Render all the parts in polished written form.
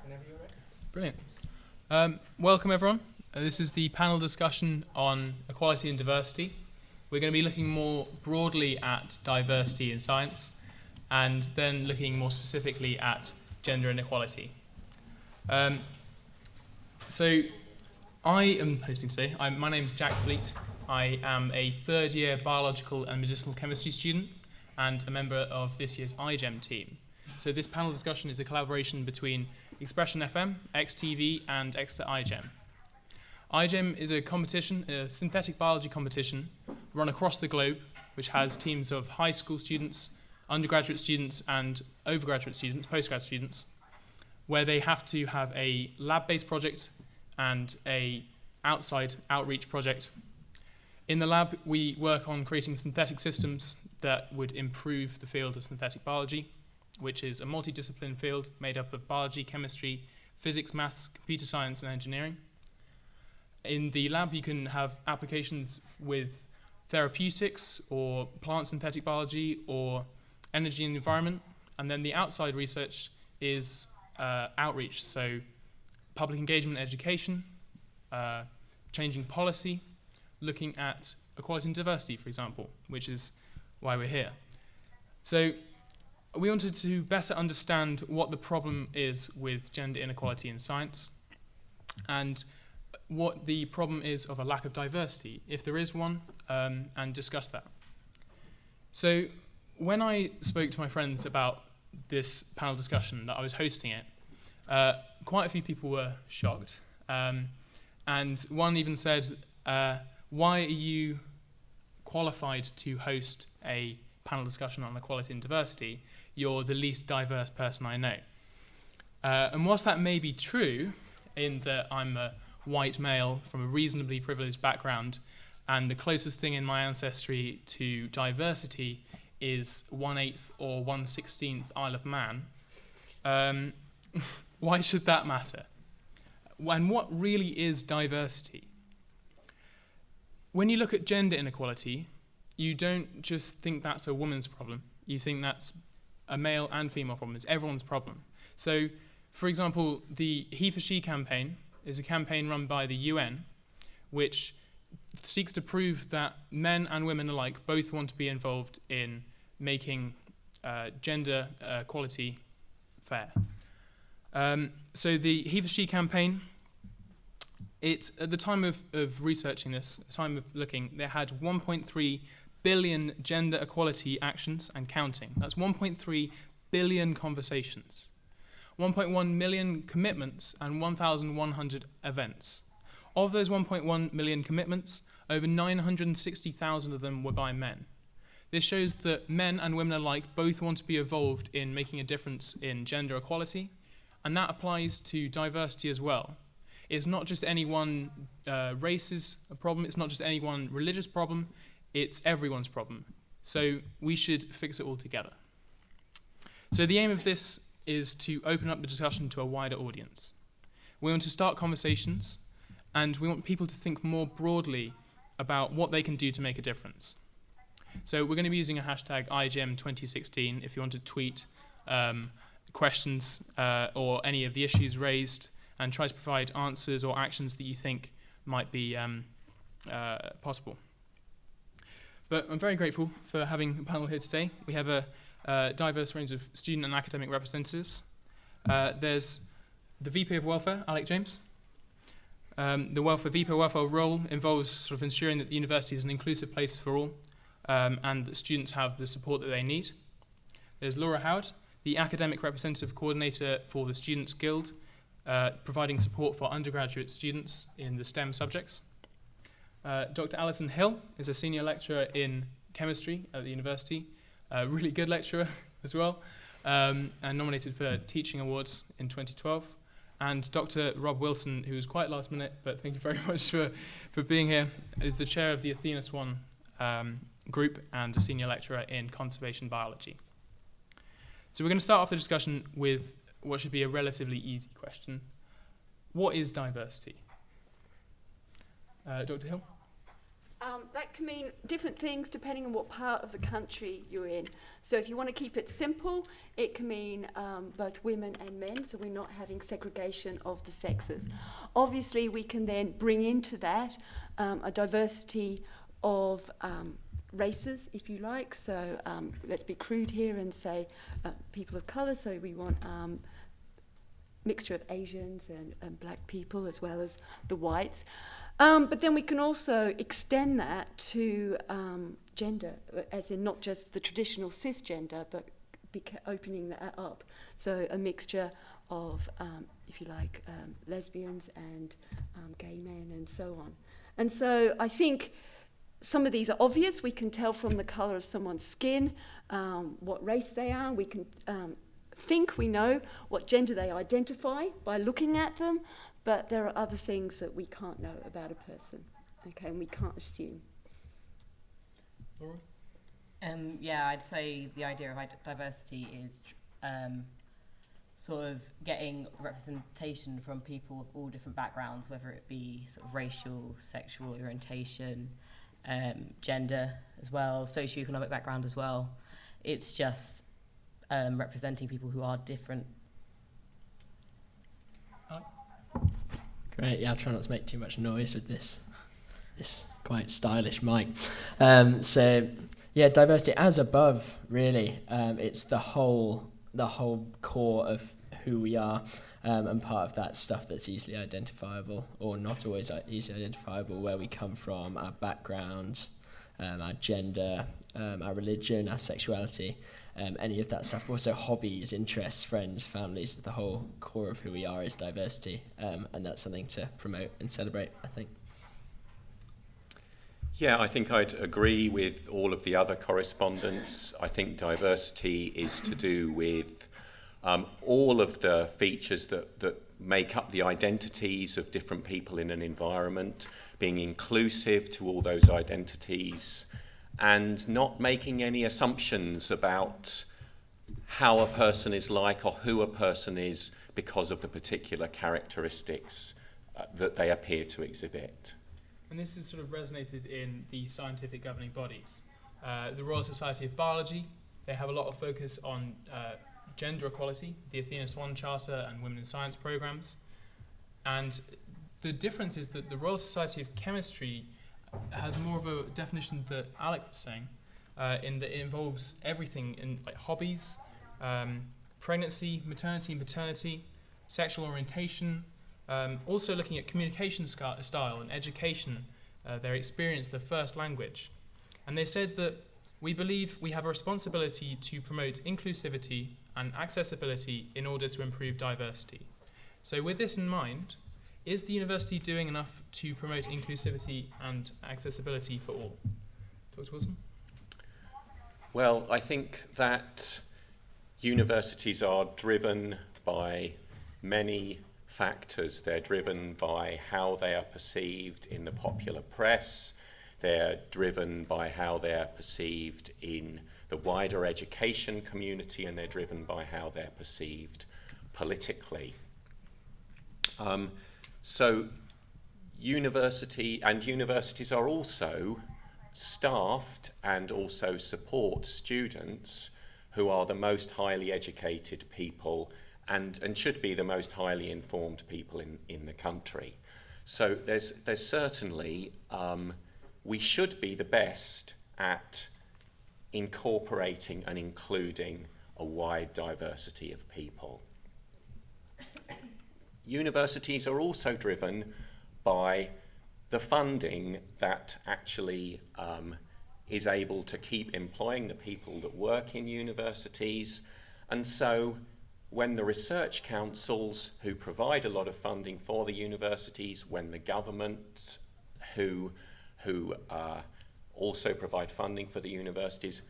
Whenever you're ready. Brilliant. Welcome everyone. This is the panel discussion on equality and diversity. We're going to be looking more broadly at diversity in science and then looking more specifically at gender inequality. So I am hosting today. My name is Jack Fleet. I am a third year biological and medicinal chemistry student and a member of this year's iGEM team. So this panel discussion is a collaboration between Expression FM, XTV and Exeter iGEM. iGEM is a competition, a synthetic biology competition run across the globe, which has teams of high school students, undergraduate students and overgraduate students, postgrad students, where they have to have a lab-based project and a outside outreach project. In the lab, we work on creating synthetic systems that would improve the field of synthetic biology, which is a multidisciplinary field made up of biology, chemistry, physics, maths, computer science, and engineering. In the lab, you can have applications with therapeutics or plant synthetic biology or energy and environment. And then the outside research is outreach, so public engagement and education, changing policy, looking at equality and diversity, for example, which is why we're here. So we wanted to better understand what the problem is with gender inequality in science and what the problem is of a lack of diversity, if there is one, and discuss that. So when I spoke to my friends about this panel discussion that I was hosting it, quite a few people were shocked. And one even said, why are you qualified to host a panel discussion on equality and diversity? You're the least diverse person I know. And whilst that may be true, in that I'm a white male from a reasonably privileged background, and the closest thing in my ancestry to diversity is 1/8 or 1/16 Isle of Man, why should that matter? And what really is diversity? When you look at gender inequality, you don't just think that's a woman's problem. You think that's a male and female problem. It's everyone's problem. So, for example, the He for She campaign is a campaign run by the UN, which seeks to prove that men and women alike both want to be involved in making gender equality fair. So the He for She campaign, at the time of researching this, at the time of looking, they had 1.3 billion gender equality actions and counting. That's 1.3 billion conversations, 1.1 million commitments, and 1,100 events. Of those 1.1 million commitments, over 960,000 of them were by men. This shows that men and women alike both want to be involved in making a difference in gender equality, and that applies to diversity as well. It's not just any one race's problem, it's not just any one religious problem, it's everyone's problem. So we should fix it all together. So the aim of this is to open up the discussion to a wider audience. We want to start conversations, and we want people to think more broadly about what they can do to make a difference. So we're going to be using a hashtag IGEM2016 if you want to tweet questions or any of the issues raised and try to provide answers or actions that you think might be possible. But I'm very grateful for having a panel here today. We have a diverse range of student and academic representatives. There's the VP of Welfare, Alec James. The VP of Welfare role involves sort of ensuring that the university is an inclusive place for all and that students have the support that they need. There's Laura Howard, the academic representative coordinator for the Students' Guild, providing support for undergraduate students in the STEM subjects. Dr. Alison Hill is a senior lecturer in chemistry at the university, a really good lecturer as well, and nominated for Teaching Awards in 2012. And Dr. Rob Wilson, who was quite last minute, but thank you very much for being here, is the chair of the Athena Swan group and a senior lecturer in conservation biology. So we're going to start off the discussion with what should be a relatively easy question. What is diversity? Dr. Hill? That can mean different things depending on what part of the country you're in. So if you want to keep it simple, it can mean both women and men, so we're not having segregation of the sexes. Obviously, we can then bring into that a diversity of races, if you like. So let's be crude here and say people of colour, so we want mixture of Asians and black people as well as the whites. But then we can also extend that to gender, as in not just the traditional cisgender, but opening that up. So a mixture of, if you like, lesbians and gay men and so on. And so I think some of these are obvious. We can tell from the colour of someone's skin what race they are. We can think we know what gender they identify by looking at them, but there are other things that we can't know about a person, okay, and we can't assume. Laura? Yeah, I'd say the idea of diversity is sort of getting representation from people of all different backgrounds, whether it be sort of racial, sexual orientation, gender as well, socioeconomic background as well. It's just representing people who are different. Great, yeah, I'll try not to make too much noise with this quite stylish mic. So, yeah, diversity as above, really. It's the whole core of who we are, and part of that stuff that's easily identifiable, or not always easily identifiable, where we come from, our backgrounds, our gender, our religion, our sexuality, any of that stuff. Also hobbies, interests, friends, families, the whole core of who we are is diversity, and that's something to promote and celebrate, I think. Yeah, I think I'd agree with all of the other correspondents. I think diversity is to do with all of the features that make up the identities of different people in an environment, being inclusive to all those identities, and not making any assumptions about how a person is like or who a person is because of the particular characteristics that they appear to exhibit. And this has sort of resonated in the scientific governing bodies. The Royal Society of Biology, they have a lot of focus on gender equality, the Athena Swan Charter and Women in Science programs. And the difference is that the Royal Society of Chemistry has more of a definition that Alec was saying, in that it involves everything in like hobbies, pregnancy, maternity, sexual orientation, also looking at communication style and education, their experience, their first language. And they said that we believe we have a responsibility to promote inclusivity and accessibility in order to improve diversity. So with this in mind, is the university doing enough to promote inclusivity and accessibility for all? Dr. Wilson? Well, I think that universities are driven by many factors. They're driven by how they are perceived in the popular press. They're driven by how they're perceived in the wider education community, and they're driven by how they're perceived politically. So universities are also staffed and also support students who are the most highly educated people and should be the most highly informed people in the country. So there's certainly, we should be the best at incorporating and including a wide diversity of people. Universities are also driven by the funding that actually is able to keep employing the people that work in universities. And so when the research councils who provide a lot of funding for the universities, when the government who also provide funding for the universities,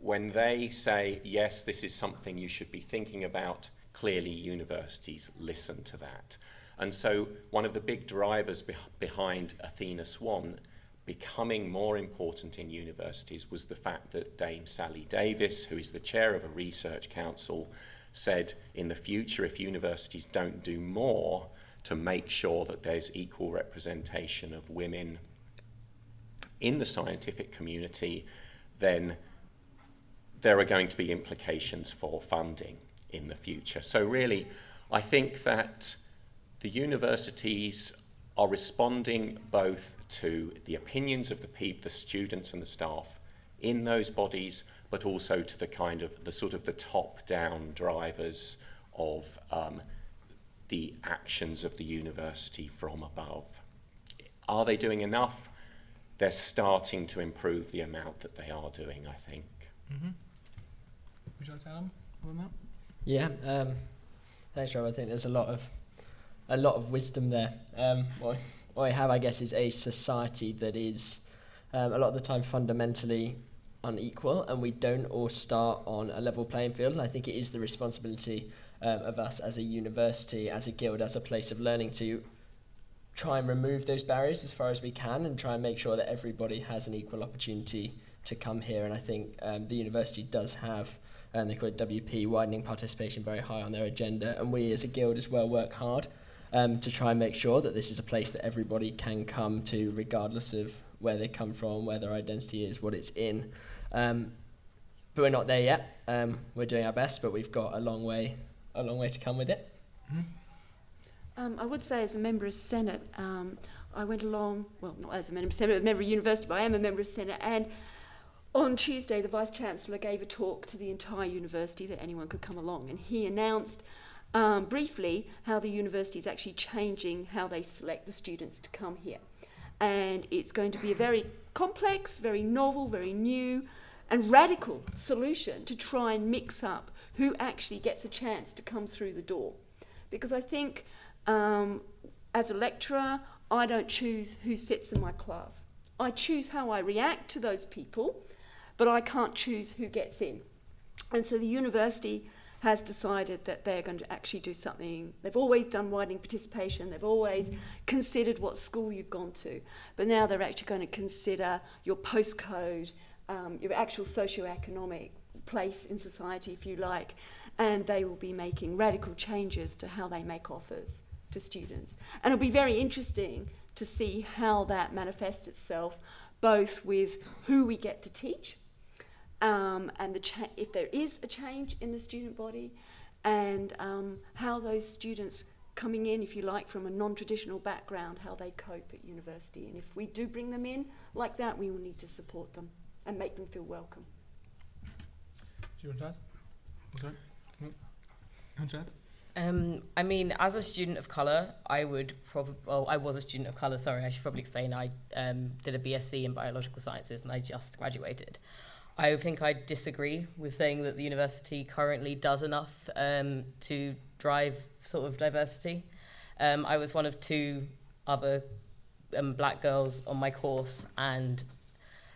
when they say, yes, this is something you should be thinking about, clearly universities listen to that. And so one of the big drivers behind Athena Swan becoming more important in universities was the fact that Dame Sally Davis, who is the chair of a research council, said in the future, if universities don't do more to make sure that there's equal representation of women in the scientific community, then there are going to be implications for funding in the future. So really, I think that the universities are responding both to the opinions of the students and the staff in those bodies, but also to the top-down drivers of the actions of the university from above. Are they doing enough? They're starting to improve the amount that they are doing, I think. Mm-hmm. Would you like to add on that? Yeah, thanks, Rob. I think there's a lot of wisdom there. What I have, I guess, is a society that is a lot of the time fundamentally unequal, and we don't all start on a level playing field. And I think it is the responsibility of us as a university, as a guild, as a place of learning to try and remove those barriers as far as we can and try and make sure that everybody has an equal opportunity to come here. And I think the university does have, they call it WP, widening participation, very high on their agenda. And we as a guild as well work hard to try and make sure that this is a place that everybody can come to regardless of where they come from, where their identity is, what it's in. But we're not there yet. We're doing our best, but we've got a long way to come with it. Mm-hmm. I would say as a member of Senate, I went along, well, not as a member of Senate, but a member of university, but I am a member of Senate, and on Tuesday the Vice-Chancellor gave a talk to the entire university that anyone could come along, and he announced briefly how the university is actually changing how they select the students to come here. And it's going to be a very complex, very novel, very new and radical solution to try and mix up who actually gets a chance to come through the door. Because I think as a lecturer, I don't choose who sits in my class. I choose how I react to those people, but I can't choose who gets in. And so the university has decided that they're going to actually do something. They've always done widening participation. They've always considered what school you've gone to. But now they're actually going to consider your postcode, your actual socioeconomic place in society, if you like. And they will be making radical changes to how they make offers to students. And it'll be very interesting to see how that manifests itself, both with who we get to teach, and if there is a change in the student body, and how those students coming in, if you like, from a non-traditional background, how they cope at university. And if we do bring them in like that, we will need to support them and make them feel welcome. Do you want to add? Okay. You want to add? I mean, as a student of colour, I was a student of colour, sorry, I should probably explain. I did a BSc in biological sciences and I just graduated. I think I disagree with saying that the university currently does enough to drive sort of diversity. I was one of two other black girls on my course, and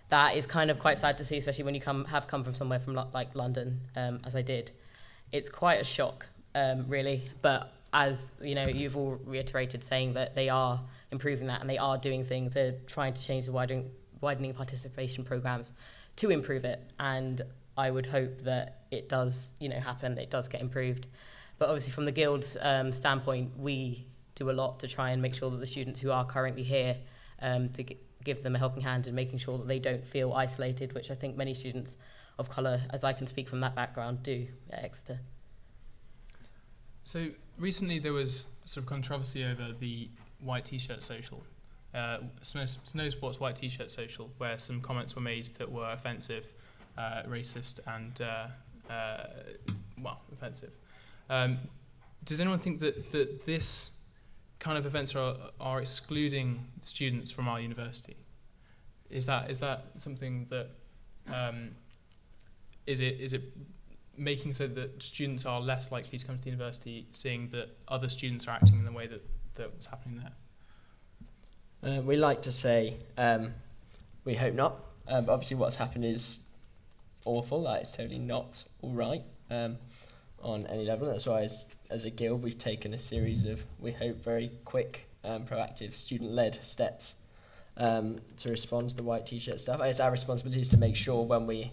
that is kind of quite sad to see, especially when you have come from somewhere from like London, as I did. It's quite a shock, really. But as you know, you've all reiterated, saying that they are improving that and they are doing things. They're trying to change the widening participation programs to improve it, and I would hope that it does, happen. It does get improved. But obviously, from the Guild's standpoint, we do a lot to try and make sure that the students who are currently here, to give them a helping hand in making sure that they don't feel isolated, which I think many students of colour, as I can speak from that background, do at Exeter. So recently there was sort of controversy over the white t-shirt social, snow sports white t-shirt social, where some comments were made that were offensive, racist, and offensive. Does anyone think that this kind of events are excluding students from our university? Is that something that is it making so that students are less likely to come to the university, seeing that other students are acting in the way that's happening there? We like to say we hope not, but obviously what's happened is awful. It's totally not all right on any level. That's why as a guild we've taken a series of, we hope, very quick, proactive, student-led steps to respond to the white t-shirt stuff. It's our responsibility to make sure when we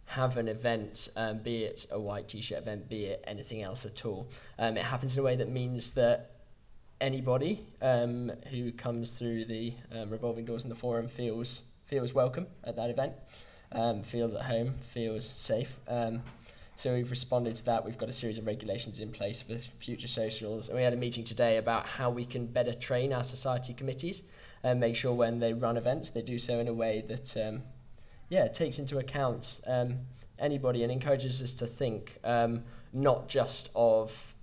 have an event, be it a white t-shirt event, be it anything else at all, it happens in a way that means that anybody who comes through the revolving doors in the forum feels feels welcome at that event, feels at home, feels safe. So we've responded to that. We've got a series of regulations in place for future socials. And we had a meeting today about how we can better train our society committees and make sure when they run events, they do so in a way that takes into account anybody and encourages us to think not just of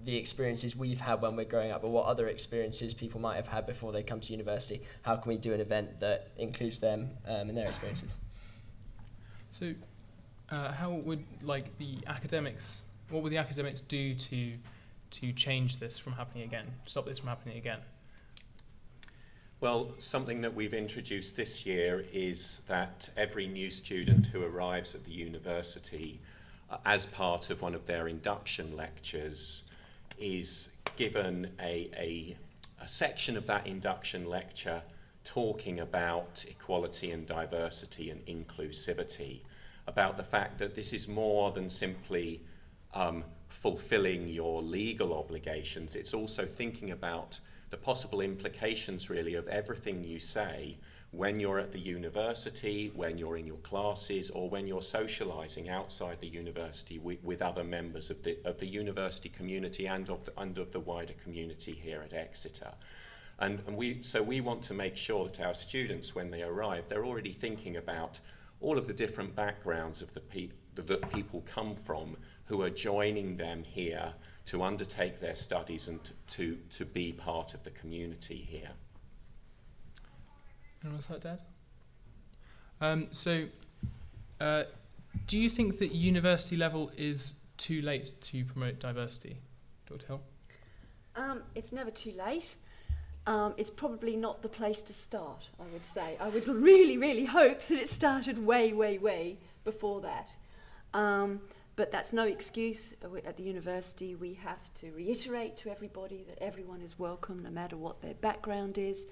the experiences we've had when we're growing up, but what other experiences people might have had before they come to university. How can we do an event that includes them and their experiences? So how would the academics, what would the academics do to change this from happening again, stop this from happening again? Well, something that we've introduced this year is that every new student who arrives at the university as part of one of their induction lectures is given a section of that induction lecture talking about equality and diversity and inclusivity, about the fact that this is more than simply fulfilling your legal obligations. It's also thinking about the possible implications, really, of everything you say when you're at the university, when you're in your classes, or when you're socialising outside the university with other members of the university community and of the wider community here at Exeter. And we want to make sure that our students, when they arrive, they're already thinking about all of the different backgrounds of that people come from who are joining them here to undertake their studies and to be part of the community here. Anyone else like to add? Do you think that university level is too late to promote diversity, Dr. Hill? It's never too late. It's probably not the place to start, I would say. I would really, really hope that it started way, way, way before that. But that's no excuse. At the university, we have to reiterate to everybody that everyone is welcome, no matter what their background is.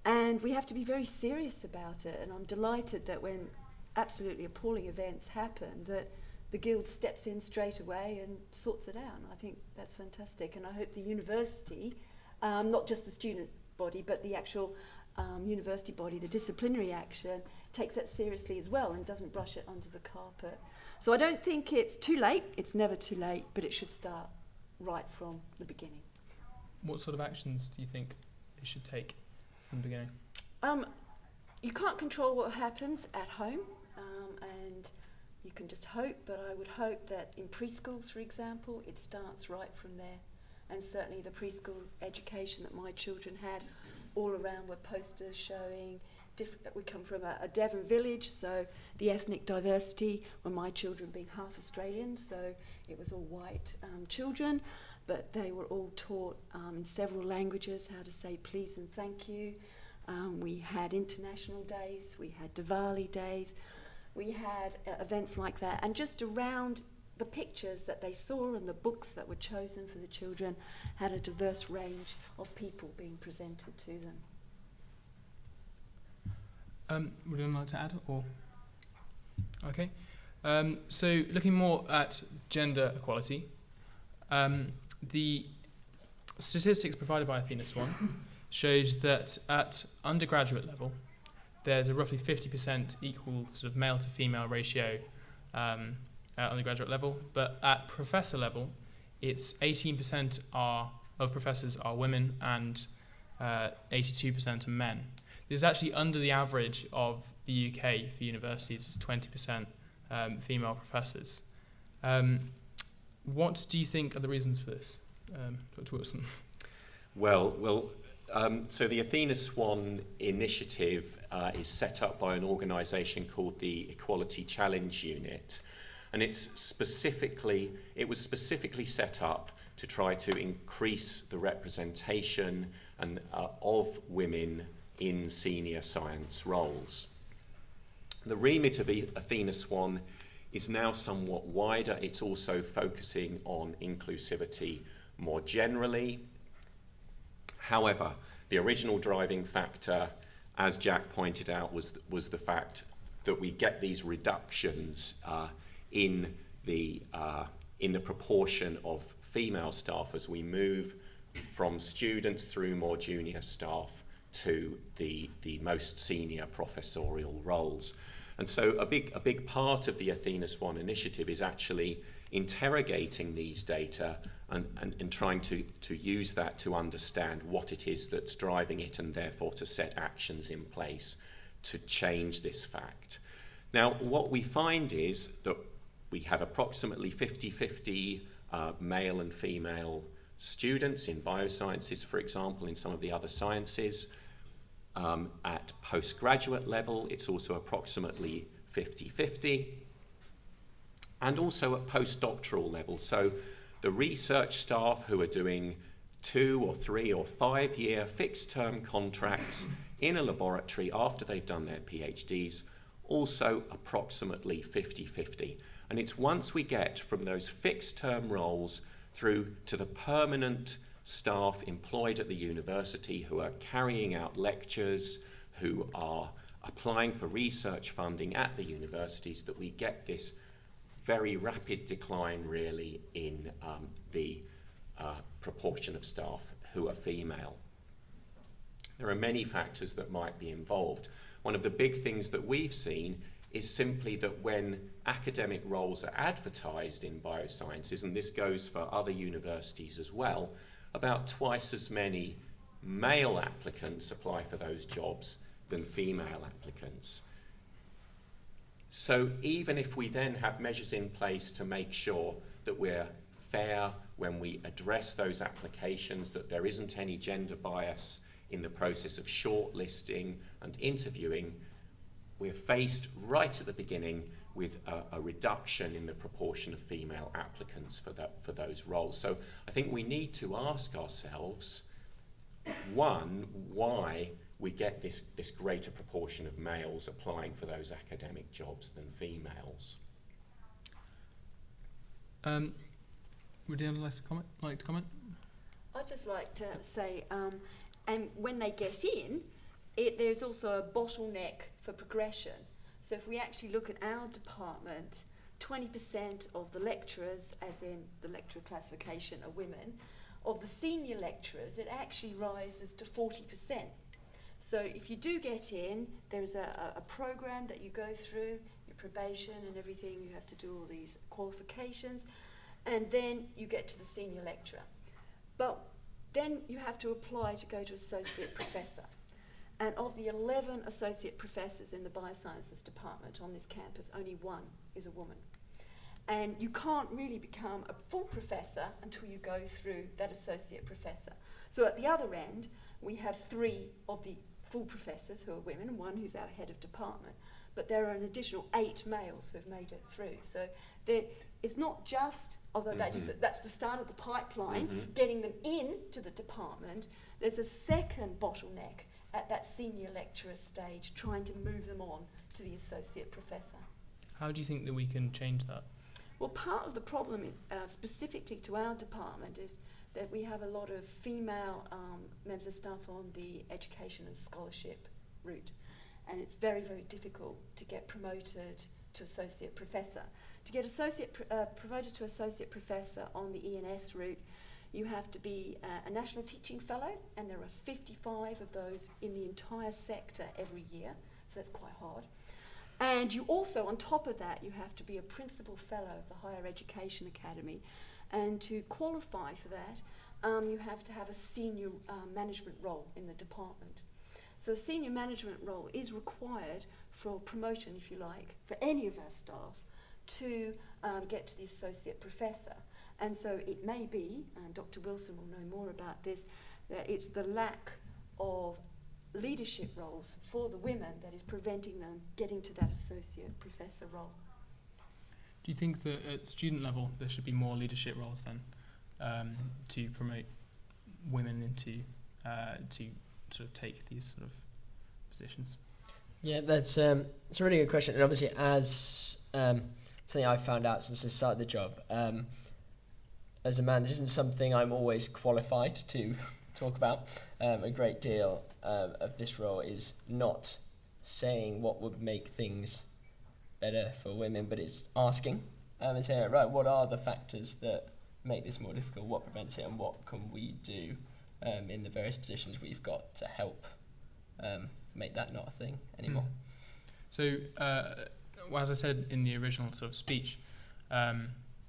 And we have to be very serious about it. And I'm delighted that when absolutely appalling events happen, that the Guild steps in straight away and sorts it out. And I think that's fantastic. And I hope the university, not just the student body, but the actual university body, the disciplinary action, takes that seriously as well and doesn't brush it under the carpet. So I don't think it's too late. It's never too late, but it should start right from the beginning. What sort of actions do you think they should take from the beginning? You can't control what happens at home, and you can just hope, but I would hope that in preschools, for example, it starts right from there. And certainly the preschool education that my children had, all around were posters showing we come from a Devon village, so the ethnic diversity were my children being half Australian, so it was all white children, but they were all taught in several languages how to say please and thank you. We had international days, we had Diwali days, we had events like that, and just around the pictures that they saw and the books that were chosen for the children had a diverse range of people being presented to them. Would anyone like to add? Or okay. So looking more at gender equality, the statistics provided by Athena Swan showed that at undergraduate level, there's a roughly 50% equal sort of male to female ratio at undergraduate level, but at professor level, it's 18% of professors are women and 82% are men. This is actually under the average of the UK for universities. It's 20% female professors. What do you think are the reasons for this, Dr. Wilson? So the Athena Swan initiative is set up by an organisation called the Equality Challenge Unit, and it was specifically set up to try to increase the representation of women in senior science roles. The remit of Athena Swan is now somewhat wider. It's also focusing on inclusivity more generally. However, the original driving factor, as Jack pointed out, was the fact that we get these reductions in the proportion of female staff as we move from students through more junior staff to the most senior professorial roles. And so a big part of the Athena Swan initiative is actually interrogating these data and trying to use that to understand what it is that's driving it, and therefore to set actions in place to change this fact. Now, what we find is that we have approximately 50-50 male and female students in biosciences, for example, in some of the other sciences. At postgraduate level, it's also approximately 50-50. And also at postdoctoral level. So the research staff who are doing 2 or 3 or 5 year fixed term contracts in a laboratory after they've done their PhDs, also approximately 50-50. And it's once we get from those fixed term roles through to the permanent staff employed at the university who are carrying out lectures, who are applying for research funding at the universities, that we get this very rapid decline really in the proportion of staff who are female. There are many factors that might be involved. One of the big things that we've seen is simply that when academic roles are advertised in biosciences, and this goes for other universities as well, about twice as many male applicants apply for those jobs than female applicants. So even if we then have measures in place to make sure that we're fair when we address those applications, that there isn't any gender bias in the process of shortlisting and interviewing, we're faced right at the beginning with a reduction in the proportion of female applicants for those roles. So I think we need to ask ourselves, one, why we get this greater proportion of males applying for those academic jobs than females. Would anyone like to comment? I'd just like to say, and when they get in, there's also a bottleneck for progression. So if we actually look at our department, 20% of the lecturers, as in the lecturer classification, are women. Of the senior lecturers, it actually rises to 40%. So if you do get in, there's a program that you go through, your probation and everything, you have to do all these qualifications, and then you get to the senior lecturer. But then you have to apply to go to associate professor. And of the 11 associate professors in the biosciences department on this campus, only 1 is a woman. And you can't really become a full professor until you go through that associate professor. So at the other end, we have 3 of the full professors who are women and 1 who's our head of department. But there are an additional 8 males who have made it through. So it's not just, although that's the start of the pipeline, getting them into the department. There's a second bottleneck at that senior lecturer stage, trying to move them on to the associate professor. How do you think that we can change that? Well, part of the problem, specifically to our department, is that we have a lot of female members of staff on the education and scholarship route. And it's very, very difficult to get promoted to associate professor. To get promoted to associate professor on the E&S route, you have to be a national teaching fellow, and there are 55 of those in the entire sector every year, so that's quite hard. And you also, on top of that, you have to be a principal fellow of the Higher Education Academy, and to qualify for that, you have to have a senior management role in the department. So a senior management role is required for promotion, if you like, for any of our staff to get to the associate professor. And so it may be, and Dr. Wilson will know more about this, that it's the lack of leadership roles for the women that is preventing them getting to that associate professor role. Do you think that at student level there should be more leadership roles then to promote women into to sort of take these sort of positions? Yeah, that's it's a really good question. And obviously, as something I've found out since I started the job, as a man, this isn't something I'm always qualified to talk about. A great deal of this role is not saying what would make things better for women, but it's asking and saying, right, what are the factors that make this more difficult? What prevents it, and what can we do in the various positions we've got to help make that not a thing anymore. So, well, as I said in the original sort of speech,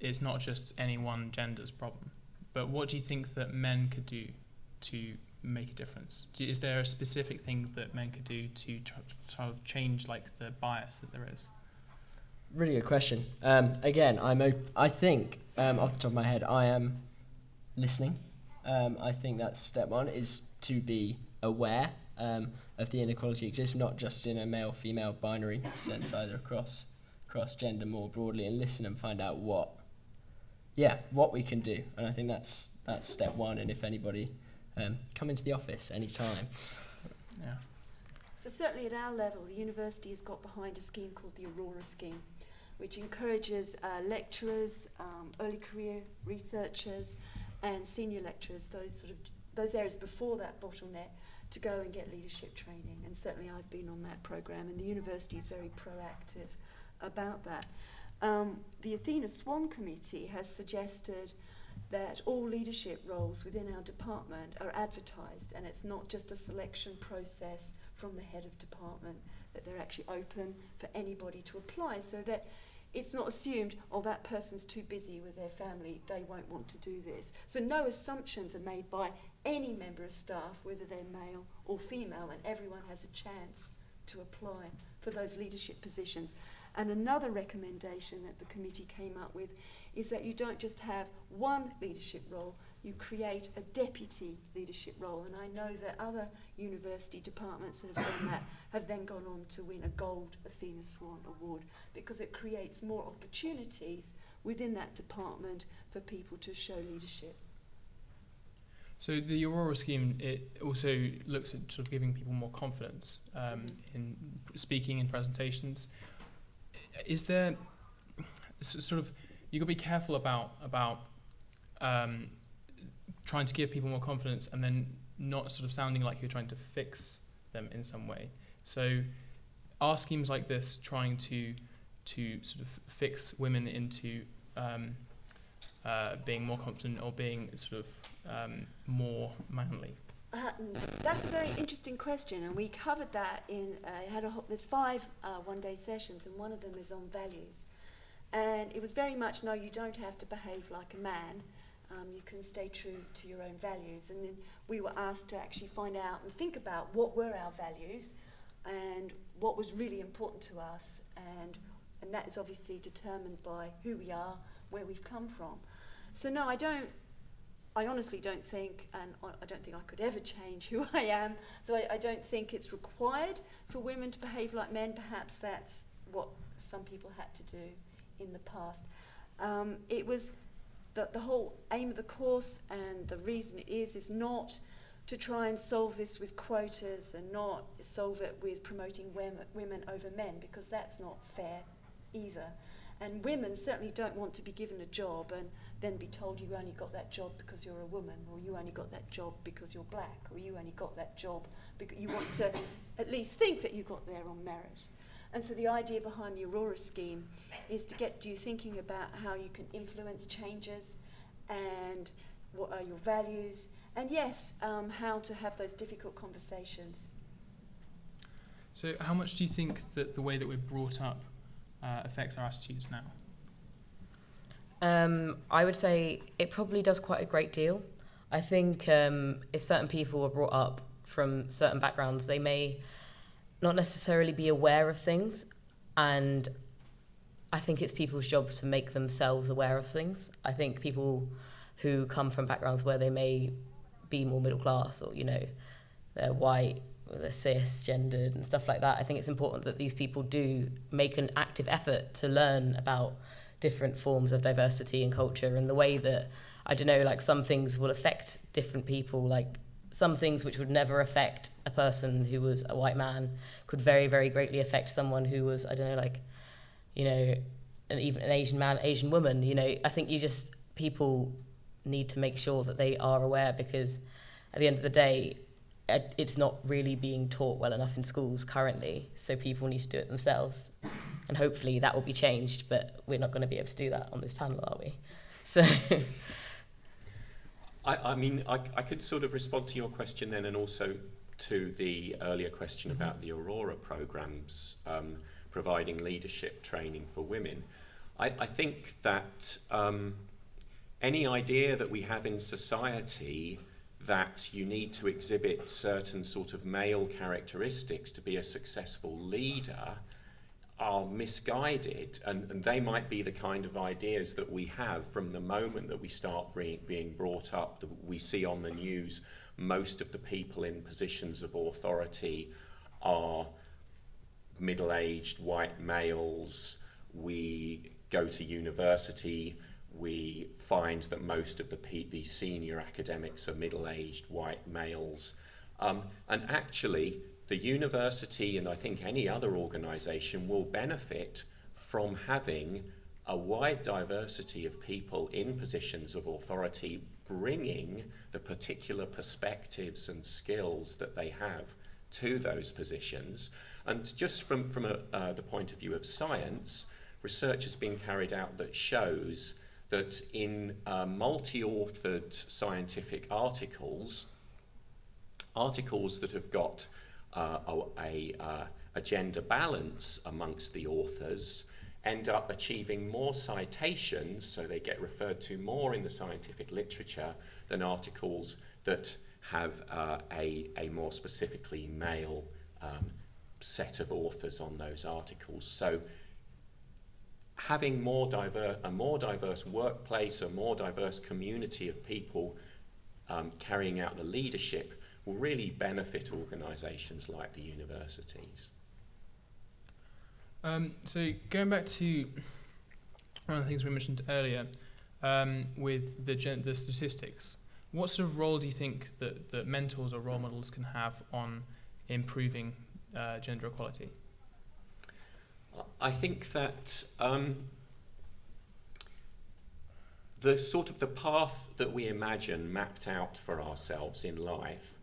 it's not just any one gender's problem. But what do you think that men could do to make a difference? Is there a specific thing that men could do to try to change like the bias that there is? Really good question. Again, I think off the top of my head, I am listening. I think that's step one, is to be aware of the inequality exists, not just in a male-female binary sense, either across gender more broadly, and listen and find out what we can do. And I think that's step one. And if anybody come into the office anytime. Yeah. So certainly at our level, the university has got behind a scheme called the Aurora Scheme, which encourages lecturers, early career researchers, and senior lecturers, those areas before that bottleneck, to go and get leadership training. And certainly I've been on that program, and the university is very proactive about that. The Athena Swan committee has suggested that all leadership roles within our department are advertised, and it's not just a selection process from the head of department, that they're actually open for anybody to apply, so that it's not assumed, that person's too busy with their family, they won't want to do this. So no assumptions are made by any member of staff, whether they're male or female, and everyone has a chance to apply for those leadership positions. And another recommendation that the committee came up with is that you don't just have one leadership role, you create a deputy leadership role. And I know that other university departments that have done that have then gone on to win a gold Athena Swan award, because it creates more opportunities within that department for people to show leadership. So the Aurora Scheme, it also looks at sort of giving people more confidence in speaking in presentations. Is there sort of, you've got to be careful about trying to give people more confidence and then not sort of sounding like you're trying to fix them in some way. So are schemes like this trying to sort of fix women into being more confident or being sort of more manly? That's a very interesting question, and we covered that in there's 5 one-day sessions, and one of them is on values. And it was very much, no, you don't have to behave like a man. You can stay true to your own values. And then we were asked to actually find out and think about what were our values and what was really important to us. And that is obviously determined by who we are, where we've come from. So no, I honestly don't think, and I don't think I could ever change who I am, so I don't think it's required for women to behave like men. Perhaps that's what some people had to do in the past. It was the whole aim of the course, and the reason it is not to try and solve this with quotas and not solve it with promoting women over men, because that's not fair either. And women certainly don't want to be given a job and then be told you only got that job because you're a woman, or you only got that job because you're black, or you only got that job because you want to at least think that you got there on merit. And so the idea behind the Aurora Scheme is to get you thinking about how you can influence changes and what are your values, and yes, how to have those difficult conversations. So how much do you think that the way that we're brought up affects our attitudes now? I would say it probably does quite a great deal. I think if certain people are brought up from certain backgrounds, they may not necessarily be aware of things, and I think it's people's jobs to make themselves aware of things. I think people who come from backgrounds where they may be more middle class, or they're white, or they're cisgendered and stuff like that, I think it's important that these people do make an active effort to learn about different forms of diversity and culture, and the way that, some things will affect different people, like some things which would never affect a person who was a white man could very, very greatly affect someone who was, even an Asian man, Asian woman. I think people need to make sure that they are aware, because at the end of the day, it's not really being taught well enough in schools currently, so people need to do it themselves. And hopefully that will be changed, but we're not going to be able to do that on this panel, are we? So I mean, I could sort of respond to your question then, and also to the earlier question about the Aurora programs providing leadership training for women, I think that any idea that we have in society that you need to exhibit certain sort of male characteristics to be a successful leader are misguided, and they might be the kind of ideas that we have from the moment that we start being brought up. That we see on the news most of the people in positions of authority are middle-aged white males. We go to university, we find that most of the senior academics are middle-aged white males. And actually, the university, and I think any other organisation, will benefit from having a wide diversity of people in positions of authority, bringing the particular perspectives and skills that they have to those positions. And just from the point of view of science, research has been carried out that shows that in multi-authored scientific articles that have got a gender balance amongst the authors end up achieving more citations, so they get referred to more in the scientific literature than articles that have a more specifically male set of authors on those articles. So having a more diverse workplace, a more diverse community of people carrying out the leadership will really benefit organisations like the universities. So going back to one of the things we mentioned earlier with the statistics, what sort of role do you think that mentors or role models can have on improving gender equality? I think that the path that we imagine mapped out for ourselves in life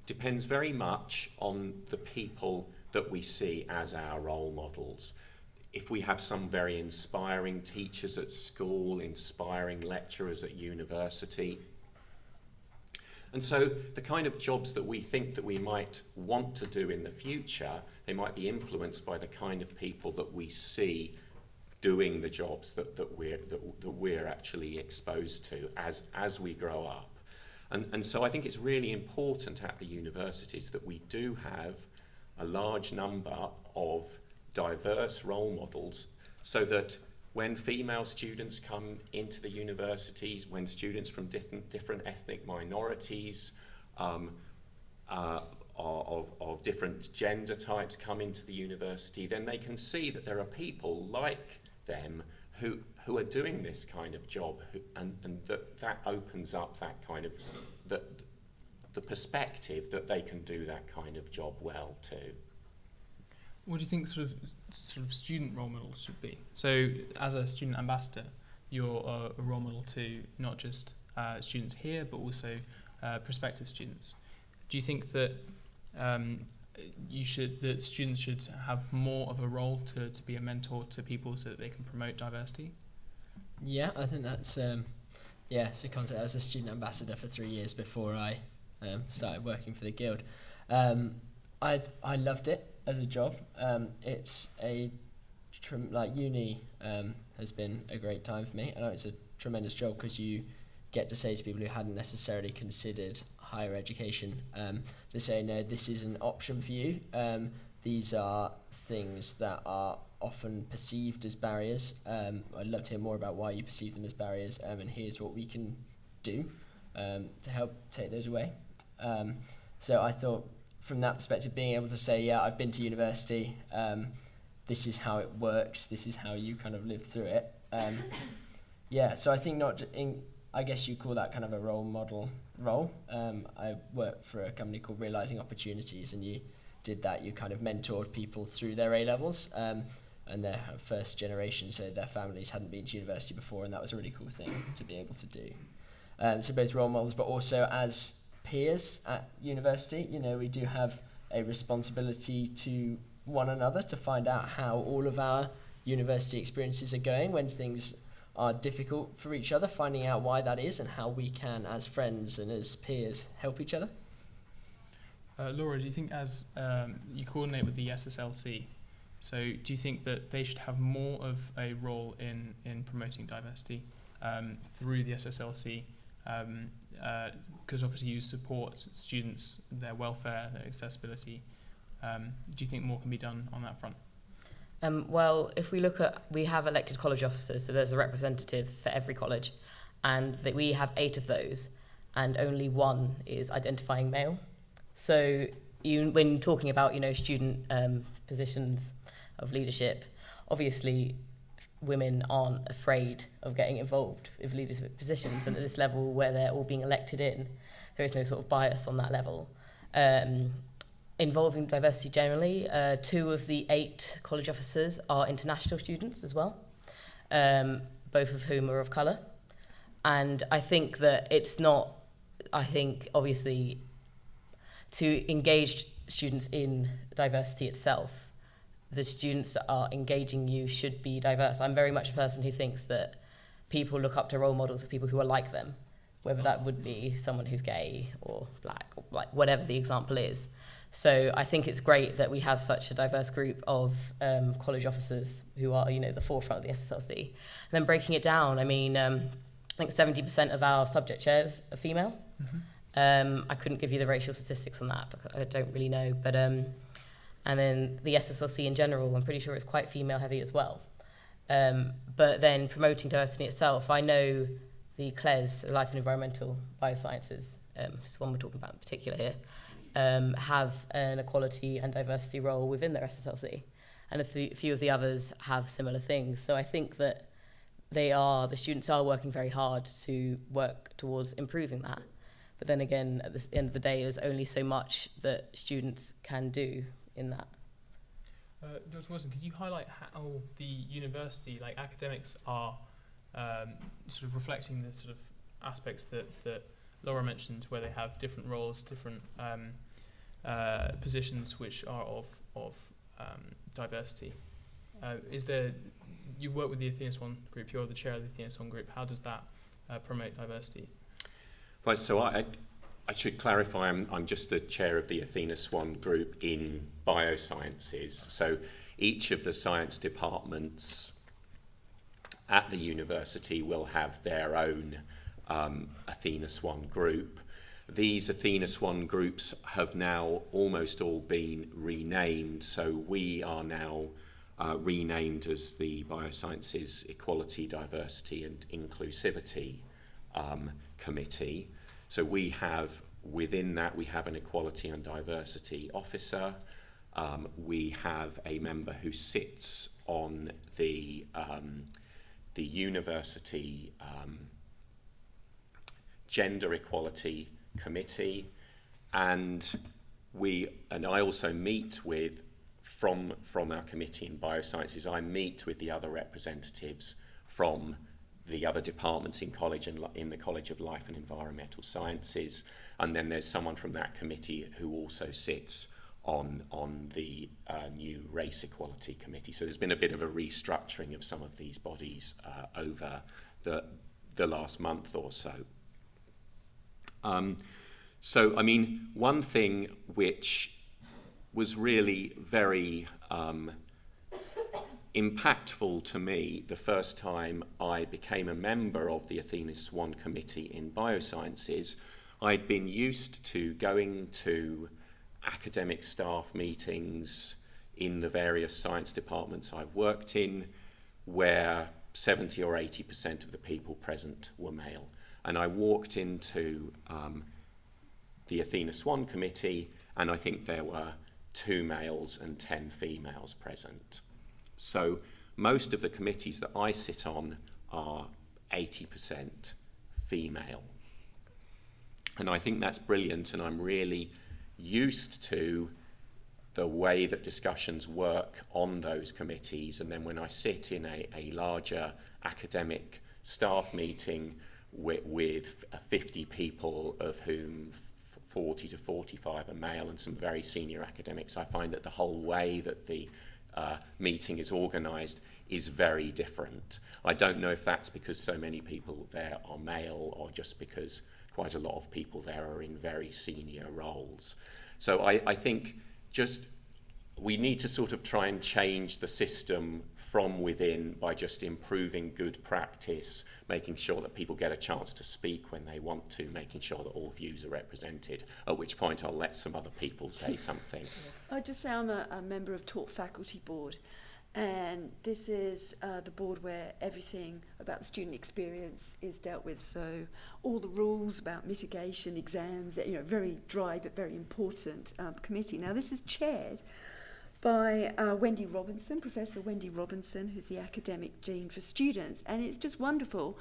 depends very much on the people that we see as our role models. If we have some very inspiring teachers at school, inspiring lecturers at university, and so the kind of jobs that we think that we might want to do in the future, they might be influenced by the kind of people that we see doing the jobs that we're actually exposed to as we grow up. And so I think it's really important at the universities that we do have a large number of diverse role models, so that when female students come into the universities, when students from different ethnic minorities of different gender types come into the university, then they can see that there are people like them who are doing this kind of job, and that opens up that kind of the perspective that they can do that kind of job well too. What do you think sort of student role models should be? So as a student ambassador, you're a role model to not just students here, but also prospective students. Do you think that students should have more of a role to be a mentor to people so that they can promote diversity? Yeah, I think that's it's a concept. I was a student ambassador for 3 years before I started working for the Guild. I loved it as a job. It's uni has been a great time for me. I know it's a tremendous job because you get to say to people who hadn't necessarily considered higher education, they say, no, this is an option for you. These are things that are often perceived as barriers. I'd love to hear more about why you perceive them as barriers, and here's what we can do to help take those away. So I thought, from that perspective, being able to say, yeah, I've been to university, this is how it works, this is how you kind of live through it. So I think I guess you call that kind of a role model role. I worked for a company called Realising Opportunities, and you did that. You kind of mentored people through their A-levels, and their first generation, so their families hadn't been to university before, and that was a really cool thing to be able to do. So both role models, but also as peers at university, we do have a responsibility to one another to find out how all of our university experiences are going when things are difficult for each other, finding out why that is and how we can, as friends and as peers, help each other. Laura, do you think as you coordinate with the SSLC, so do you think that they should have more of a role in promoting diversity through the SSLC? Because obviously you support students, their welfare, their accessibility. Do you think more can be done on that front? Well, if we look at, we have elected college officers, so there's a representative for every college, and that we have 8 of those, and only 1 is identifying male. So when talking about, student positions of leadership, obviously women aren't afraid of getting involved with leadership positions, and at this level where they're all being elected in, there is no sort of bias on that level. Involving diversity generally, 2 of the 8 college officers are international students as well, both of whom are of colour. And I think that obviously to engage students in diversity itself, the students that are engaging you should be diverse. I'm very much a person who thinks that people look up to role models of people who are like them, whether that would be someone who's gay or black or like whatever the example is. So I think it's great that we have such a diverse group of college officers who are, the forefront of the SSLC. And then breaking it down, I think 70% of our subject chairs are female. Mm-hmm. I couldn't give you the racial statistics on that because I don't really know. But and then the SSLC in general, I'm pretty sure it's quite female heavy as well. But then promoting diversity itself, I know the CLES, Life and Environmental Biosciences, is the one we're talking about in particular here, have an equality and diversity role within their SSLC, and a few of the others have similar things. So I think that the students are working very hard to work towards improving that. But then again, at the end of the day, there's only so much that students can do in that. Dr. Wilson, could you highlight how the university, like academics, are sort of reflecting the sort of aspects that Laura mentioned, where they have different roles, different positions which are of diversity? You work with the Athena Swan group, you're the chair of the Athena Swan group. How does that promote diversity? Right, so I should clarify, I'm just the chair of the Athena Swan group in biosciences. So each of the science departments at the university will have their own Athena Swan group. These Athena Swan groups have now almost all been renamed, so we are now renamed as the Biosciences Equality, Diversity and Inclusivity Committee. So we have, within that, we have an Equality and Diversity Officer. We have a member who sits on the University Gender Equality Committee, and I also meet with, from our committee in biosciences, I meet with the other representatives from the other departments in college and in the College of Life and Environmental Sciences, and then there's someone from that committee who also sits on the new Race Equality Committee. So there's been a bit of a restructuring of some of these bodies over the last month or so. So, I mean, one thing which was really very impactful to me the first time I became a member of the Athena Swan Committee in Biosciences, I'd been used to going to academic staff meetings in the various science departments I've worked in where 70 or 80% of the people present were male. And I walked into the Athena Swan Committee, and I think there were 2 males and 10 females present. So most of the committees that I sit on are 80% female. And I think that's brilliant, and I'm really used to the way that discussions work on those committees. And then when I sit in a larger academic staff meeting with 50 people, of whom 40 to 45 are male and some very senior academics, I find that the whole way that the meeting is organised is very different. I don't know if that's because so many people there are male or just because quite a lot of people there are in very senior roles. So I think just we need to sort of try and change the system from within by just improving good practice, making sure that people get a chance to speak when they want to, making sure that all views are represented, at which point I'll let some other people say something. I'd just say I'm a member of Taught Faculty Board, and this is the board where everything about the student experience is dealt with. So all the rules about mitigation, exams, very dry but very important committee. Now this is chaired by Wendy Robinson, Professor Wendy Robinson, who's the academic dean for students. And it's just wonderful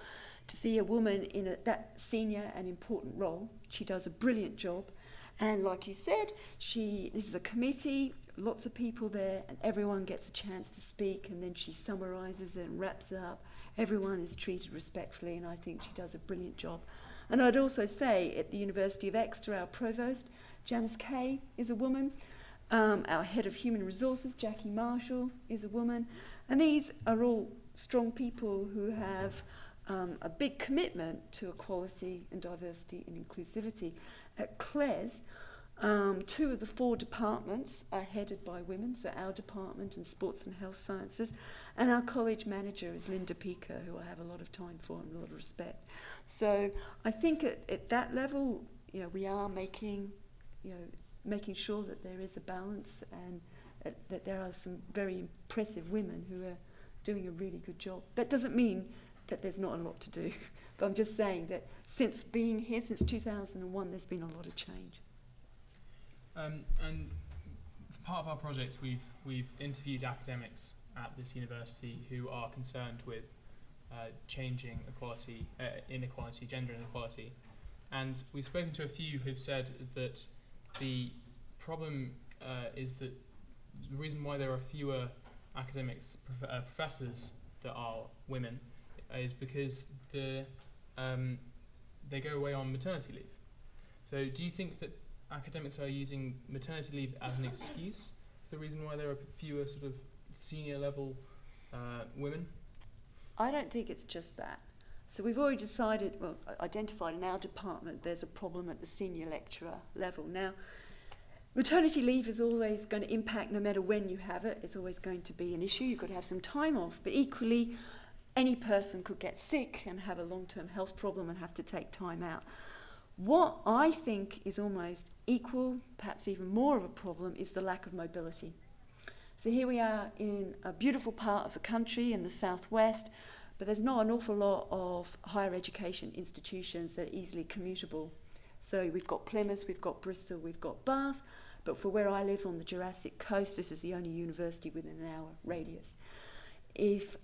to see a woman in that senior and important role. She does a brilliant job. And like you said, this is a committee, lots of people there, and everyone gets a chance to speak, and then she summarises it and wraps it up. Everyone is treated respectfully, and I think she does a brilliant job. And I'd also say at the University of Exeter, our provost, Janice Kay, is a woman. Our head of human resources, Jackie Marshall, is a woman. And these are all strong people who have a big commitment to equality and diversity and inclusivity. At CLES, 2 of the 4 departments are headed by women, so our department and sports and health sciences. And our college manager is Linda Pica, who I have a lot of time for and a lot of respect. So I think at that level, we are making sure that there is a balance, and that there are some very impressive women who are doing a really good job. That doesn't mean that there's not a lot to do, but I'm just saying that since being here, since 2001, there's been a lot of change. And for part of our project, we've interviewed academics at this university who are concerned with changing inequality, gender inequality. And we've spoken to a few who've said that the problem is that the reason why there are fewer academics, professors that are women, is because they go away on maternity leave. So do you think that academics are using maternity leave as an excuse for the reason why there are fewer sort of senior level women? I don't think it's just that. So we've already identified in our department there's a problem at the senior lecturer level. Now, maternity leave is always going to impact no matter when you have it. It's always going to be an issue. You've got to have some time off. But equally, any person could get sick and have a long-term health problem and have to take time out. What I think is almost equal, perhaps even more of a problem, is the lack of mobility. So here we are in a beautiful part of the country in the southwest, but there's not an awful lot of higher education institutions that are easily commutable. So we've got Plymouth, we've got Bristol, we've got Bath, but for where I live on the Jurassic Coast, this is the only university within an hour radius. If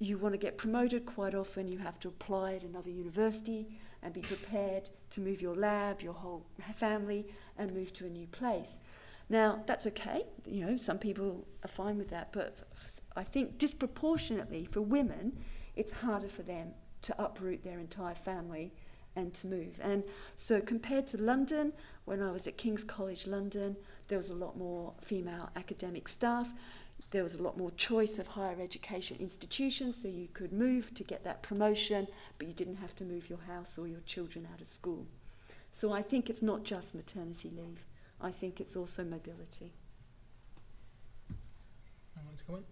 you want to get promoted, quite often you have to apply at another university and be prepared to move your lab, your whole family, and move to a new place. Now, that's okay. Some people are fine with that, but I think disproportionately for women, it's harder for them to uproot their entire family and to move. And so compared to London, when I was at King's College London, there was a lot more female academic staff. There was a lot more choice of higher education institutions, so you could move to get that promotion, but you didn't have to move your house or your children out of school. So I think it's not just maternity leave. I think it's also mobility. I want to comment?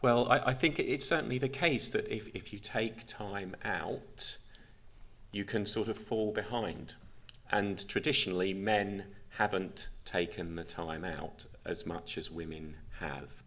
Well, I think it's certainly the case that if you take time out, you can sort of fall behind. And traditionally, men haven't taken the time out as much as women have.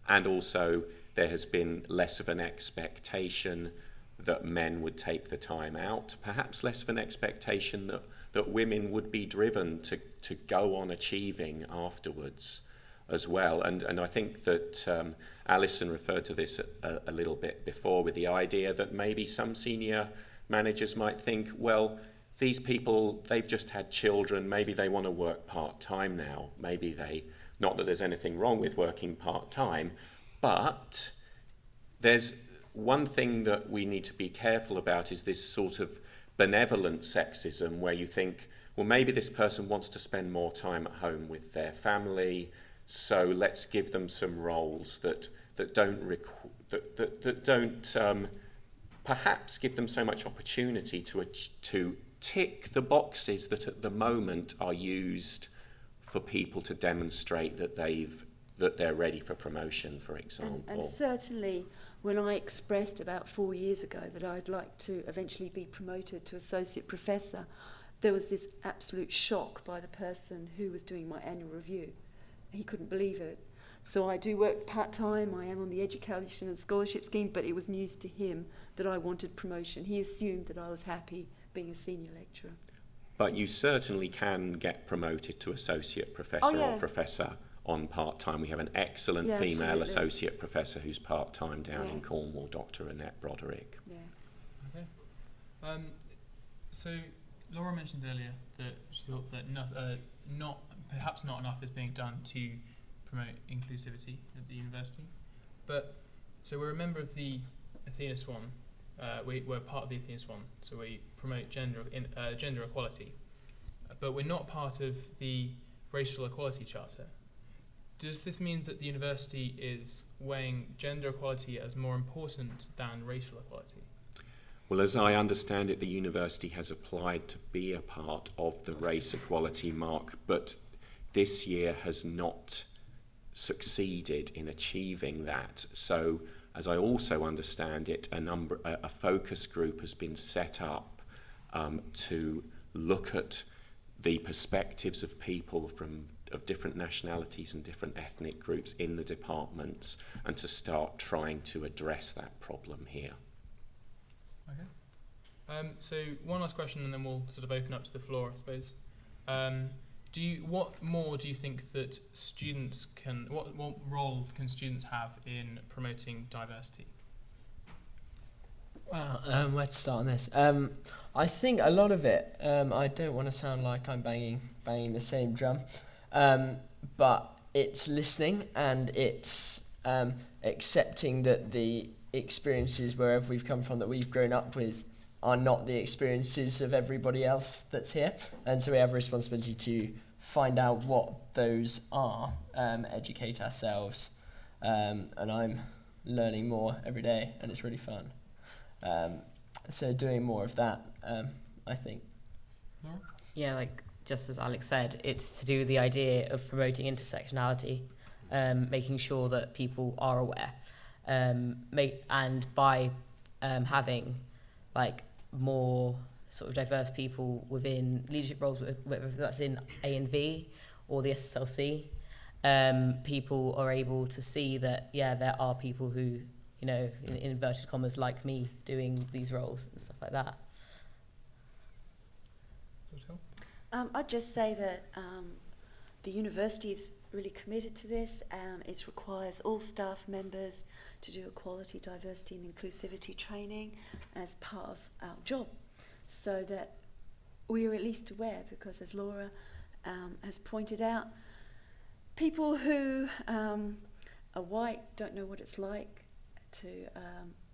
And also, there has been less of an expectation that men would take the time out, perhaps less of an expectation that women would be driven to go on achieving afterwards as well. And I think that Alison referred to this a little bit before, with the idea that maybe some senior managers might think, well, these people, they've just had children, maybe they want to work part-time now. Not that there's anything wrong with working part-time, but there's one thing that we need to be careful about is this sort of benevolent sexism where you think, well, maybe this person wants to spend more time at home with their family, so let's give them some roles that don't perhaps give them so much opportunity to tick the boxes that at the moment are used for people to demonstrate that they're ready for promotion, for example. And certainly, when I expressed about 4 years ago that I'd like to eventually be promoted to associate professor, there was this absolute shock by the person who was doing my annual review. He couldn't believe it. So I do work part-time, I am on the education and scholarship scheme, but it was news to him that I wanted promotion. He assumed that I was happy being a senior lecturer. But you certainly can get promoted to associate professor or professor on part-time. We have an excellent female associate professor who's part-time down in Cornwall, Dr. Annette Broderick. Yeah. Okay. So Laura mentioned earlier that she thought that perhaps not enough is being done to promote inclusivity at the university. But so we're a member of the Athena Swan. We're part of the Athena Swan, so we promote gender equality. But we're not part of the Racial Equality Charter. Does this mean that the university is weighing gender equality as more important than racial equality? Well, as I understand it, the university has applied to be a part of the race equality mark, but this year has not succeeded in achieving that. So, as I also understand it, a focus group has been set up to look at the perspectives of people of different nationalities and different ethnic groups in the departments, and to start trying to address that problem here. Okay. So one last question, and then we'll sort of open up to the floor, I suppose. What more do you think that students can? What role can students have in promoting diversity? Wow, where to start on this? I think a lot of it. I don't want to sound like I'm banging the same drum, but it's listening, and it's accepting that the experiences wherever we've come from, that we've grown up with, are not the experiences of everybody else that's here, and so we have a responsibility to find out what those are, educate ourselves, and I'm learning more every day, and it's really fun. So doing more of that, I think. Yeah, like just as Alex said, it's to do with the idea of promoting intersectionality, making sure that people are aware, and by having like more sort of diverse people within leadership roles, whether that's in A and V or the SSLC, people are able to see that, there are people who, in inverted commas, like me, doing these roles and stuff like that. I'd just say that the university is really committed to this. It requires all staff members to do equality, diversity and inclusivity training as part of our job, so that we are at least aware, because as Laura has pointed out, people who are white don't know what it's like to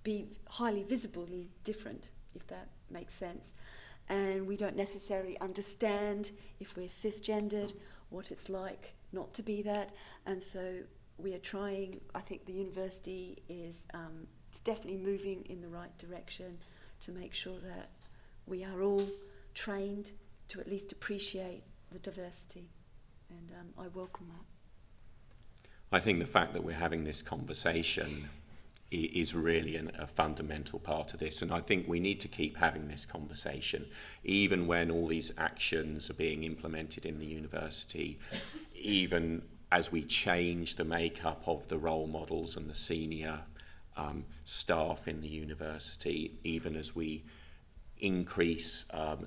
be highly visibly different, if that makes sense. And we don't necessarily understand, if we're cisgendered, what it's like not to be that. And so we are trying, I think the university is definitely moving in the right direction to make sure that we are all trained to at least appreciate the diversity. And I welcome that. I think the fact that we're having this conversation is really a fundamental part of this, and I think we need to keep having this conversation even when all these actions are being implemented in the university, even as we change the makeup of the role models and the senior staff in the university, even as we increase,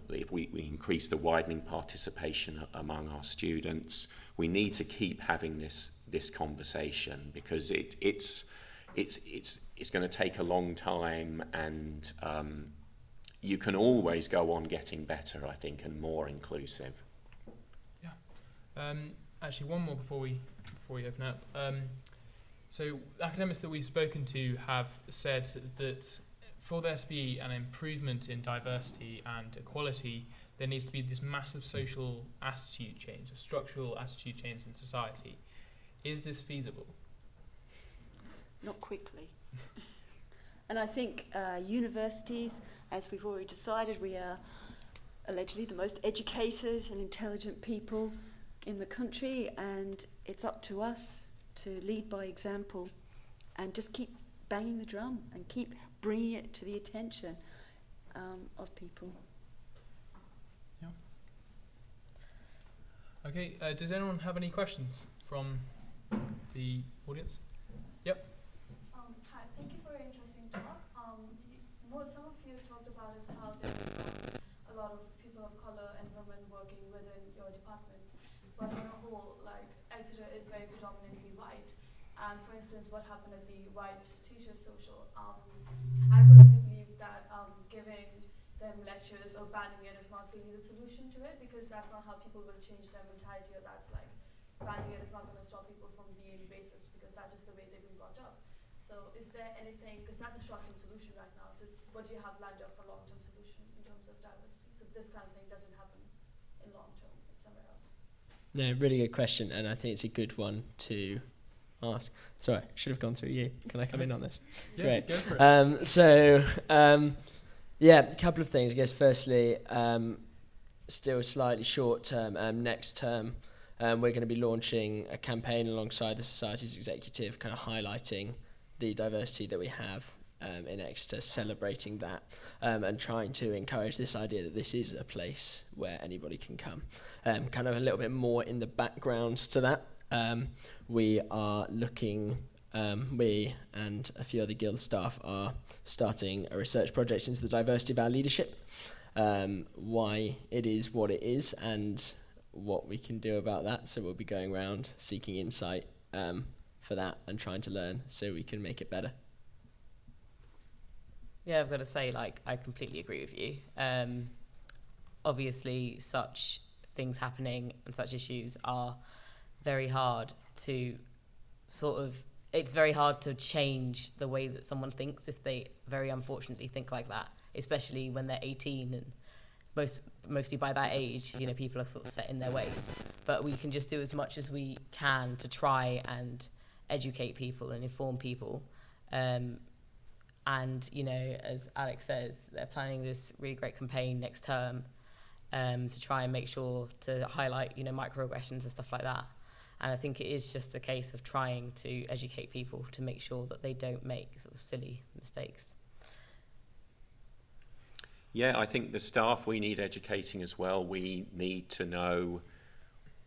if we increase the widening participation among our students, we need to keep having this conversation, because it's going to take a long time, and you can always go on getting better, I think, and more inclusive. Yeah. Actually, one more before we open up. So academics that we've spoken to have said that for there to be an improvement in diversity and equality, there needs to be this massive social attitude change, a structural attitude change in society. Is this feasible? Not quickly. And I think universities, as we've already decided, we are allegedly the most educated and intelligent people in the country, and it's up to us to lead by example and just keep banging the drum and keep bringing it to the attention of people. Yeah. Okay, does anyone have any questions from the audience? Yep. Hi, thank you for your interesting talk. What some of you have talked about is how there's a lot of people of color and women working within your departments, but on a whole, like Exeter is very predominantly white. And for instance, what happened at the white teacher social, I personally believe that giving them lectures or banning it is not really the solution to it, because that's not how people will change their mentality, or that's like banning it is not going to stop people from being racist, because that's just the way they've been brought up. So is there anything, because that's a short-term solution right now, so what do you have lined up for long-term solution in terms of diversity? So this kind of thing doesn't happen in long-term, it's somewhere else. No, really good question, and I think it's a good one to ask. Sorry, should have gone through you. Can I come in on this? Yeah, Great. go for it. Yeah, a couple of things. I guess firstly, still slightly short term, next term, we're going to be launching a campaign alongside the Society's executive, kind of highlighting the diversity that we have in Exeter, celebrating that, and trying to encourage this idea that this is a place where anybody can come. Kind of a little bit more in the background to that. We are looking, we and a few other guild staff are starting a research project into the diversity of our leadership, why it is what it is and what we can do about that. So we'll be going around seeking insight for that and trying to learn so we can make it better. Yeah, I've got to say, like, I completely agree with you. Obviously, such things happening and such issues are very hard to it's very hard to change the way that someone thinks if they very unfortunately think like that, especially when they're 18 and mostly by that age, you know, people are sort of set in their ways. But we can just do as much as we can to try and educate people and inform people. And, you know, as Alex says, they're planning this really great campaign next term to try and make sure to highlight, you know, microaggressions and stuff like that. And I think it is just a case of trying to educate people to make sure that they don't make sort of silly mistakes. Yeah, I think the staff, we need educating as well. We need to know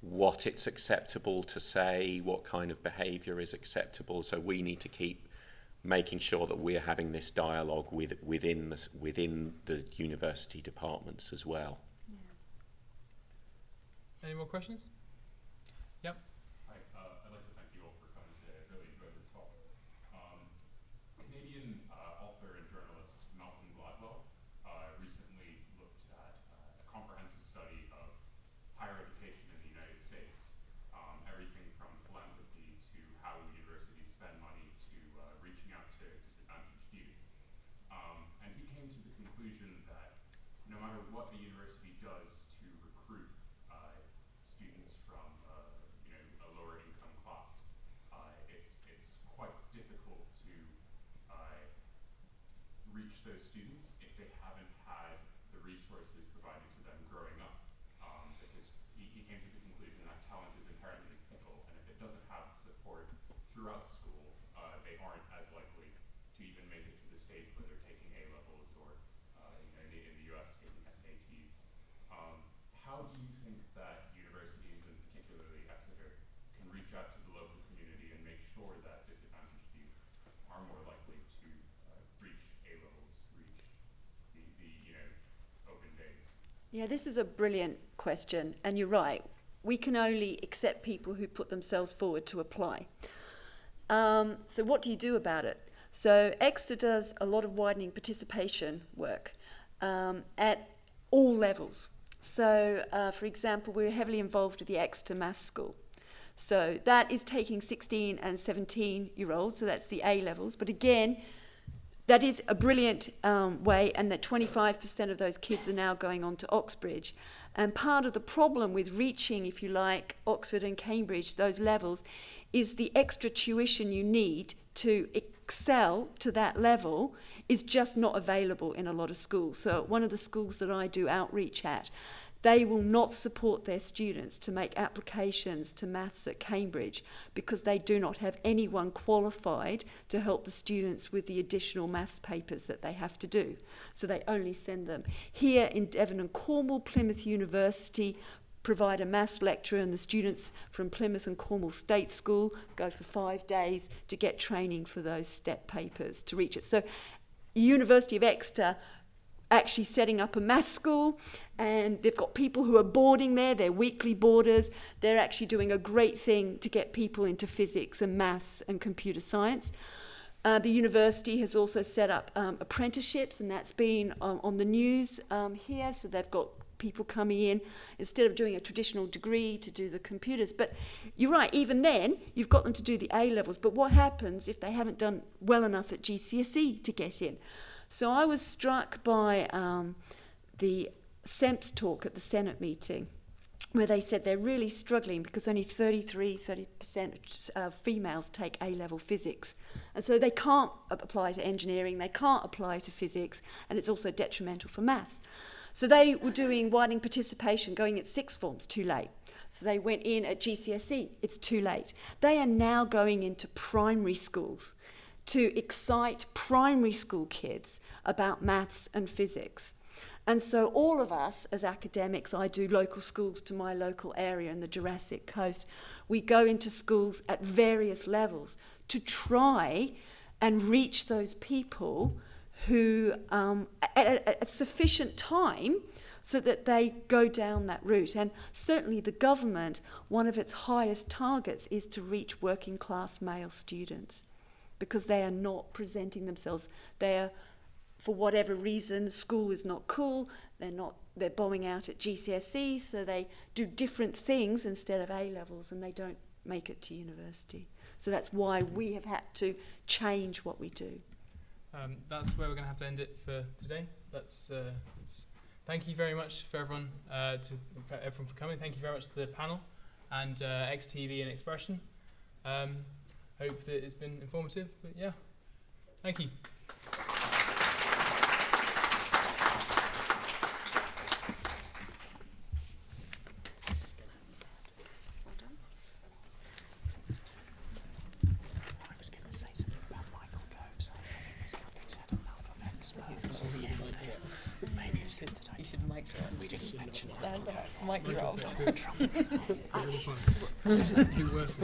what it's acceptable to say, what kind of behaviour is acceptable. So we need to keep making sure that we're having this dialogue within the university departments as well. Yeah. Any more questions? Yep. Hi, I'd like to thank you all for coming today. I really enjoyed this talk. Canadian author and journalist Malcolm Gladwell recently looked at a comprehensive study of higher education in the United States, everything from philanthropy to how universities spend money to reaching out to disadvantaged youth. And he came to the conclusion that no matter what the university does to recruit students from a lower income class, it's quite difficult to reach those students if they haven't had the resources provided to them growing up, because he came to the conclusion that talent is inherently fickle, and if it doesn't have support throughout school, they aren't as likely to even make it to the stage where they're taking A-levels or in the US taking SATs. How do you think that universities, and particularly Exeter, can reach out to the local community and make sure that disadvantaged youth are more likely to reach A-levels, reach the open days? Yeah, this is a brilliant question, and you're right. We can only accept people who put themselves forward to apply. So what do you do about it? So Exeter does a lot of widening participation work at all levels. So, for example, we're heavily involved with the Exeter Maths School. So that is taking 16 and 17-year-olds, so that's the A levels. But again, that is a brilliant way, and that 25% of those kids are now going on to Oxbridge. And part of the problem with reaching, if you like, Oxford and Cambridge, those levels, is the extra tuition you need to excel to that level is just not available in a lot of schools. So one of the schools that I do outreach at, they will not support their students to make applications to maths at Cambridge because they do not have anyone qualified to help the students with the additional maths papers that they have to do. So they only send them. Here in Devon and Cornwall, Plymouth University provide a maths lecturer, and the students from Plymouth and Cornwall State School go for 5 days to get training for those step papers to reach it. So University of Exeter actually setting up a maths school, and they've got people who are boarding there, they're weekly boarders. They're actually doing a great thing to get people into physics and maths and computer science. The university has also set up apprenticeships, and that's been on the news here. So they've got people coming in instead of doing a traditional degree to do the computers. But you're right, even then you've got them to do the A levels, but what happens if they haven't done well enough at GCSE to get in? So I was struck by the SEMPS talk at the Senate meeting, where they said they're really struggling because only 30% of females take A-level physics. And so they can't apply to engineering, they can't apply to physics, and it's also detrimental for maths. So they were doing widening participation, going at sixth forms, too late. So they went in at GCSE, it's too late. They are now going into primary schools to excite primary school kids about maths and physics. And so all of us as academics, I do local schools to my local area in the Jurassic Coast, we go into schools at various levels to try and reach those people who, at a sufficient time, so that they go down that route. And certainly the government, one of its highest targets is to reach working class male students, because they are not presenting themselves. They are, for whatever reason, school is not cool, they're bombing out at GCSE, so they do different things instead of A-levels, and they don't make it to university. So that's why we have had to change what we do. That's where we're going to have to end it for today. Thank you very much for everyone, for coming. Thank you very much to the panel and XTV and Expression. Hope that it's been informative, but yeah, thank you. You should mic drop. We didn't mention stand up, mic drop. Good. Really fun. Worse.